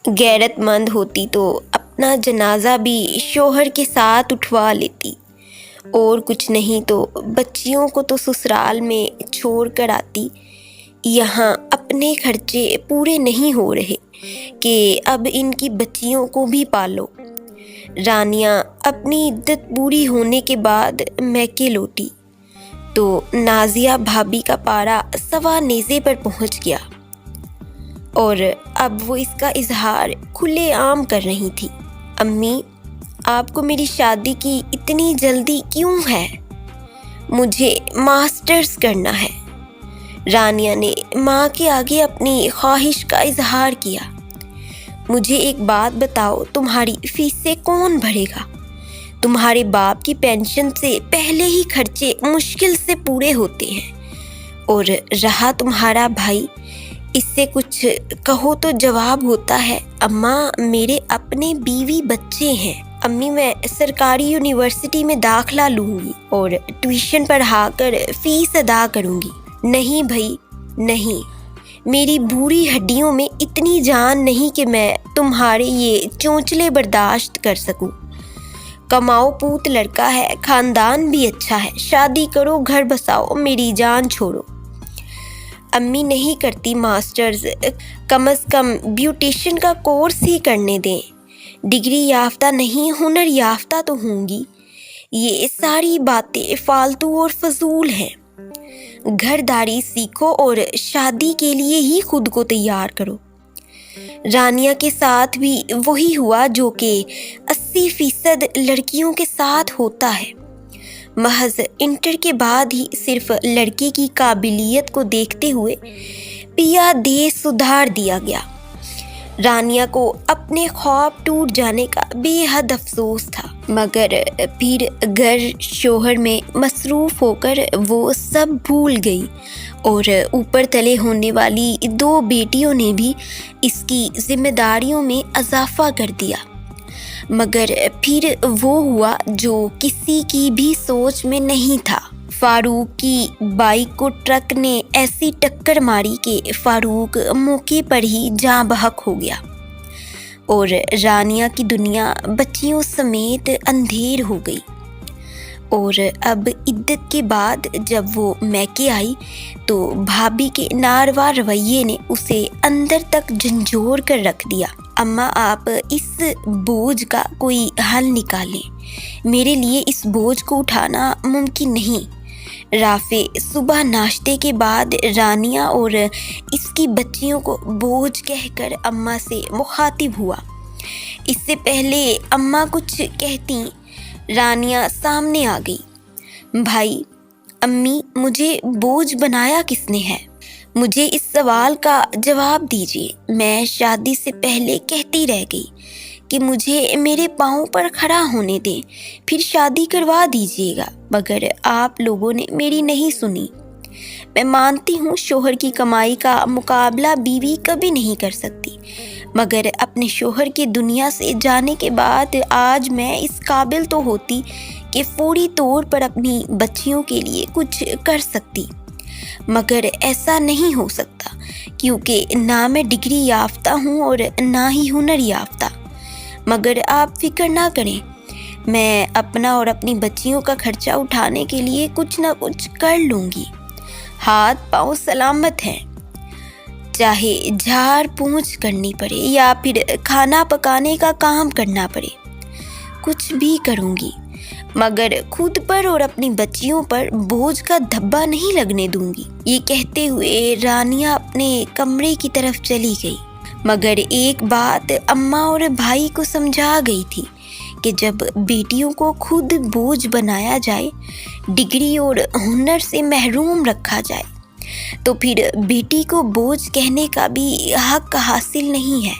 غیرت مند ہوتی تو اپنا جنازہ بھی شوہر کے ساتھ اٹھوا لیتی، اور کچھ نہیں تو بچیوں کو تو سسرال میں چھوڑ کر آتی۔ یہاں اپنے خرچے پورے نہیں ہو رہے کہ اب ان کی بچیوں کو بھی پالو۔ رانیہ اپنی عدت پوری ہونے کے بعد میکے لوٹی تو نازیہ بھابھی کا پارا سوا نیزے پر پہنچ گیا، اور اب وہ اس کا اظہار کھلے عام کر رہی تھی۔ امی، آپ کو میری شادی کی اتنی جلدی کیوں ہے؟ مجھے ماسٹرز کرنا ہے۔ رانیہ نے ماں کے آگے اپنی خواہش کا اظہار کیا۔ مجھے ایک بات بتاؤ، تمہاری فیسیں کون بھرے گا؟ تمہارے باپ کی پینشن سے پہلے ہی خرچے مشکل سے پورے ہوتے ہیں، اور رہا تمہارا بھائی، اس سے کچھ کہو تو جواب ہوتا ہے، اماں میرے اپنے بیوی بچے ہیں، امی میں سرکاری یونیورسٹی میں داخلہ لوں گی اور ٹیوشن پڑھا کر فیس ادا کروں گی۔ نہیں بھائی نہیں، میری بھوری ہڈیوں میں اتنی جان نہیں کہ میں تمہارے یہ چونچلے برداشت کر سکوں۔ کماؤ پوت لڑکا ہے، خاندان بھی اچھا ہے، شادی کرو، گھر بساؤ، میری جان چھوڑو۔ امی نہیں کرتی ماسٹرز، کم از کم بیوٹیشین کا کورس ہی کرنے دیں، ڈگری یافتہ نہیں ہنر یافتہ تو ہوں گی۔ یہ ساری باتیں فالتو اور فضول ہیں، گھر داری سیکھو اور شادی کے لیے ہی خود کو تیار کرو۔ رانیہ کے ساتھ بھی وہی ہوا جو کہ 80% لڑکیوں کے ساتھ ہوتا ہے۔ محض انٹر کے بعد ہی صرف لڑکے کی قابلیت کو دیکھتے ہوئے پیا دے سدھار دیا گیا۔ رانیہ کو اپنے خواب ٹوٹ جانے کا بے حد افسوس تھا، مگر پھر گھر شوہر میں مصروف ہو کر وہ سب بھول گئی، اور اوپر تلے ہونے والی 2 بیٹیوں نے بھی اس کی ذمہ داریوں میں اضافہ کر دیا۔ مگر پھر وہ ہوا جو کسی کی بھی سوچ میں نہیں تھا۔ فاروق کی بائک کو ٹرک نے ایسی ٹکر ماری کہ فاروق موقع پر ہی جاں بحق ہو گیا، اور رانیہ کی دنیا بچیوں سمیت اندھیر ہو گئی۔ اور اب عدت کے بعد جب وہ میکے آئی تو بھابھی کے ناروا رویے نے اسے اندر تک جھنجھوڑ کر رکھ دیا۔ اماں آپ اس بوجھ کا کوئی حل نکالیں، میرے لیے اس بوجھ کو اٹھانا ممکن نہیں۔ رافع صبح ناشتے کے بعد رانیہ اور اس کی بچیوں کو بوجھ کہہ کر اماں سے مخاطب ہوا۔ اس سے پہلے اماں کچھ کہتی، رانیہ سامنے آ گئی۔ بھائی، امی مجھے بوجھ بنایا کس نے ہے؟ مجھے اس سوال کا جواب دیجیے۔ میں شادی سے پہلے کہتی رہ گئی کہ مجھے میرے پاؤں پر کھڑا ہونے دیں، پھر شادی کروا دیجیے گا، مگر آپ لوگوں نے میری نہیں سنی۔ میں مانتی ہوں شوہر کی کمائی کا مقابلہ بیوی کبھی نہیں کر سکتی، مگر اپنے شوہر کے دنیا سے جانے کے بعد آج میں اس قابل تو ہوتی کہ فوری طور پر اپنی بچیوں کے لیے کچھ کر سکتی، مگر ایسا نہیں ہو سکتا، کیونکہ نہ میں ڈگری یافتہ ہوں اور نہ ہی ہنر یافتہ۔ مگر آپ فکر نہ کریں، میں اپنا اور اپنی بچیوں کا خرچہ اٹھانے کے لیے کچھ نہ کچھ کر لوں گی۔ ہاتھ پاؤں سلامت ہیں، چاہے جھاڑ پونچھ کرنی پڑے یا پھر کھانا پکانے کا کام کرنا پڑے، کچھ بھی کروں گی، مگر خود پر اور اپنی بچیوں پر بوجھ کا دھبا نہیں لگنے دوں گی۔ یہ کہتے ہوئے رانیہ اپنے کمرے کی طرف چلی گئی، مگر ایک بات اماں اور بھائی کو سمجھا گئی تھی کہ جب بیٹیوں کو خود بوجھ بنایا جائے، ڈگری اور ہنر سے محروم رکھا جائے، تو پھر بیٹی کو بوجھ کہنے کا بھی حق حاصل نہیں ہے۔